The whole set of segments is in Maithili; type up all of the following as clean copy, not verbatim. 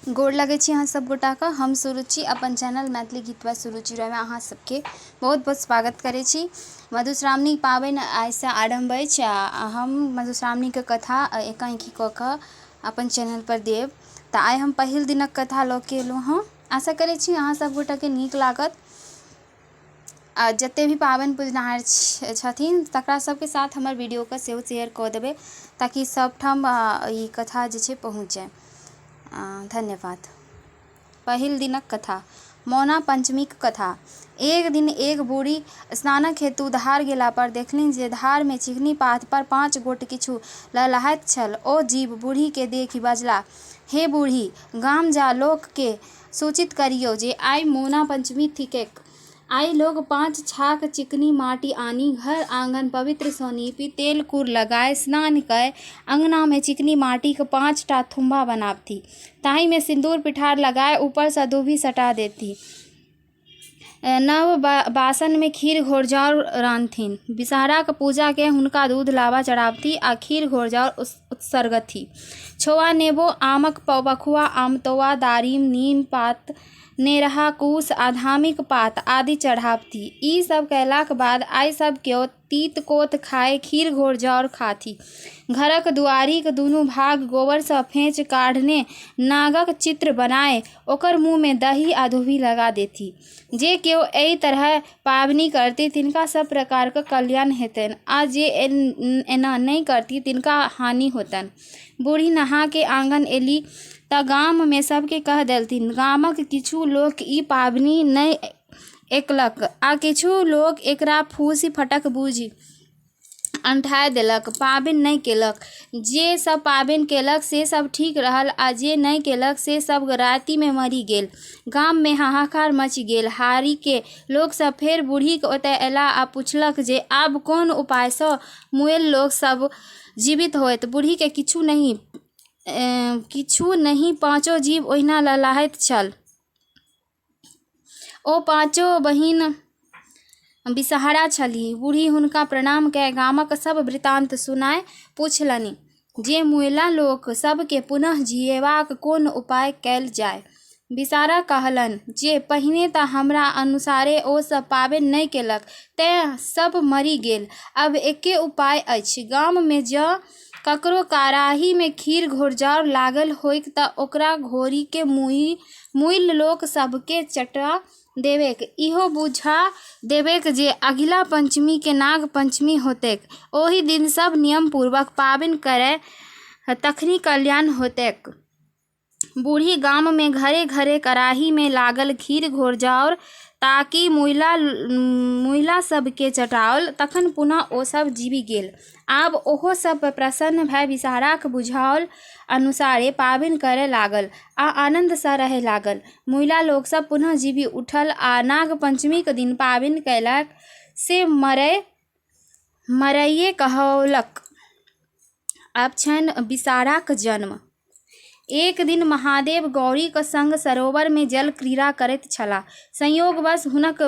गोड़ लगे छी अहाँ सब गोटा के। हम सुरुचि अपन चैनल मैथिली गीत व सुरुचि में अहाँ सबके बहुत बहुत स्वागत करे छी। मधुश्रावणी पाबनि आइसँ आरम्भ अछि आ हम मधुश्रावणी के कथा एकांकी कऽ कऽ अपन चैनल पर देब। तऽ आइ हम पहिल दिनक कथा लऽ के एलहुँ हँ। आशा करे छी अहाँ सब गोटा के नीक लागत। आ जते भी पाबनि पूजनिहार छथिन तकरा सबके साथ हमर वीडियो के सेहो शेयर कऽ देबै ताकि सबठाम ई कथा जे छै पहुँच जाए। धन्यवाद। पहिल दिनक कथा। मौना पंचमीक कथा। एक दिन एक बूढ़ी स्नानक हेतु धार गेला पर देखलनि जे धार में चिकनी पात पर 5 गोट किछु लहलहाइत छल। ओ जीव बूढ़ी के देखि बजला, हे बूढ़ी, गाम जा लोक के सूचित करियौ जे आइ मौना पंचमी थिकैक। आइ लोग 5 छाक चिकनी माटी आनी घर आंगन पवित्र सँ नीपि तेल कूर लगाए स्नान कय अंगना में चिकनी माटी के 5 टा थुम्बा बनाबथि। ताहि में सिंदूर पिठार लगाए ऊपर सँ दूभि सटा देती। नव बासन में खीर घोरजाउर रान्हथिन। विषहराक पूजा के हुनका दूध लावा चढ़ाबथि आ खीर घोरजाउर उत्सर्गथि। छोआ नेबो आमक बखुआ आमतौआ दारिम नीम पात नेरहा कूश आ धामीक पात आदि चढ़ाबथि। ई सब कयलाक बाद आइ सब केओ तीत कोत खाए खीर घोरजाउर खाथि। घरक दुआरीक दुनू भाग गोबर सँ फेंच काढ़ने नागक चित्र बनाए ओकर मुँह में दही आ दूभि लगा देथि। जे केओ एहि तरह पाबनि करती तिनका सब प्रकार के कल्याण हेतनि आ जे एना नहीं करती तिनका हानि होतनि। बूढ़ी नहा के आंगन एली तऽ गाम में सबके कह देलथिन। गामक किछु लोक ई पाबनि नहीं एकलक आ किछु लोक एकरा फूसी फटक बूझि अंठाय देलक, पाबनि नहीं केलक। जे सब पाबनि केलक से सब ठीक रहल आ जे नहीं केलक से सब राति में मरि गेल। गाम में हाहाकार मचि गेल। हारी के लोक सब फेर बूढ़ी के ओतय अयला आ पुछलक जे आब कोन उपाय सँ मुएल लोक सब जीवित होयत। बूढ़ी के किछु नहीं 5 जीव ओहिना लहलहाइत छल। ओ 5 बहिन विषहरा छलीह। बूढ़ी हुनका प्रणाम कय गामक सब वृतांत सुनाए पुछलनि जे मुएला लोक सब के पुनः जियेबाक कोन उपाय कयल जाय। विषहरा कहलनि जे पहिने तऽ हमरा अनुसारे ओ सब पाबनि नहीं केलक तें सब मरि गेल। अब एके उपाय अछि। गाम में जँ ककरो कराही में खीर घोरजाउर लागल होइक तऽ ओकरा घोरि के मुइल लोक सबके चटा देबेक। इहो बुझा देबेक जे अगिला पंचमी के नाग पंचमी होतैक। ओहि दिन सब नियम पूर्वक पाबनि करय तखनी कल्याण होतैक। बूढ़ी गाम में घरे घरे कराही में लागल खीर घोरजाउर ताकि मुइला सब के चटाओल। तखन पुनः ओ सब जीवि गेल। आब ओहो सब प्रसन्न भय विषहराक बुझाओल अनुसारे पाबनि करय लागल आ आनंद सँ रहय लागल। मुइला लोक सब पुनः जीवि उठल आ नाग पंचमीक दिन पाबनि कयलक से मरइये कहलक। अब छनि विषहराक जन्म। एक दिन महादेव गौरीक संग सरोवर में जल क्रीड़ा करैत छलाह। संयोगवश हुनक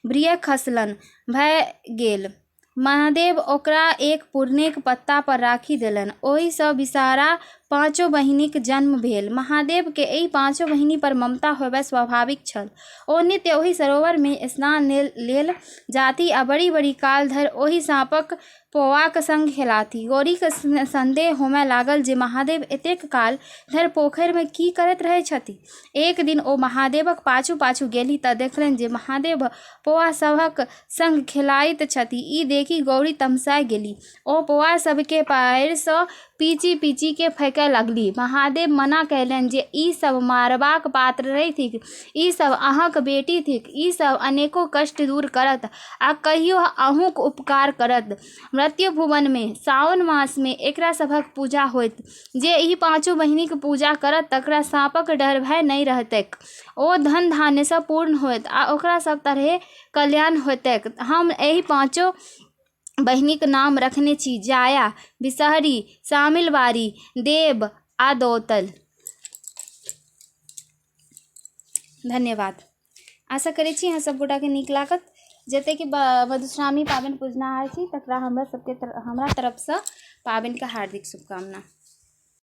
ब्रिय खसलन भऽ गेल। महादेव ओकरा एक पुरनेक पत्ता पर राखि देलनि। ओहि सँ विषहरा 5 बहिनीक जन्म भेल। महादेव के एहि 5 बहिनी पर ममता होयब स्वाभाविक छल। ओ नित्य ओहि सरोवर में स्नान लेल जाथि आ बड़ी बड़ी काल धरि ओहि साँपक पौआक संग खेलाथि। गौरीके संदेह होमय लागल जे महादेव एतेक काल धरि पोखरि में की करैत रहै छथि। एक दिन ओ महादेवक पाछू पाछू गेलीह तऽ देखलनि जे महादेव पौआ सभक संग खेलाइत छथि। ई देखि गौरी तमसाए गेलीह। ओ पौआ सबके पैर सँ पीचि पीचि के फेंकय लगलीह। महादेव मना कयलनि जे ई सब मारबाक पात्र नहि थिक। ई सब अहाँक बेटी थिक। ई सब अनेको कष्ट दूर करत आ कहियो अहूँक उपकार करत। मृत्यु भुवन में सावन मास में एकरा सभक पूजा होयत। जे ई 5 बहिनीक पूजा करत तकरा साँपक डर भय नहि रहतैक। ओ धन धान्य सँ पूर्ण होयत आ ओकरा सब तरहे कल्याण होयतैक। हम एहि 5 बहिनीक नाम रखने छी जाया, विषहरी, सामिलवारी, देव आ दौतल। धन्यवाद। आशा करै छी अहाँ सब गोटा के नीक लागत। जते कि मधुश्रावणी पाबनि पूजनिहार छी तकरा हमरा तरफ सँ पाबनि के हार्दिक शुभकामना।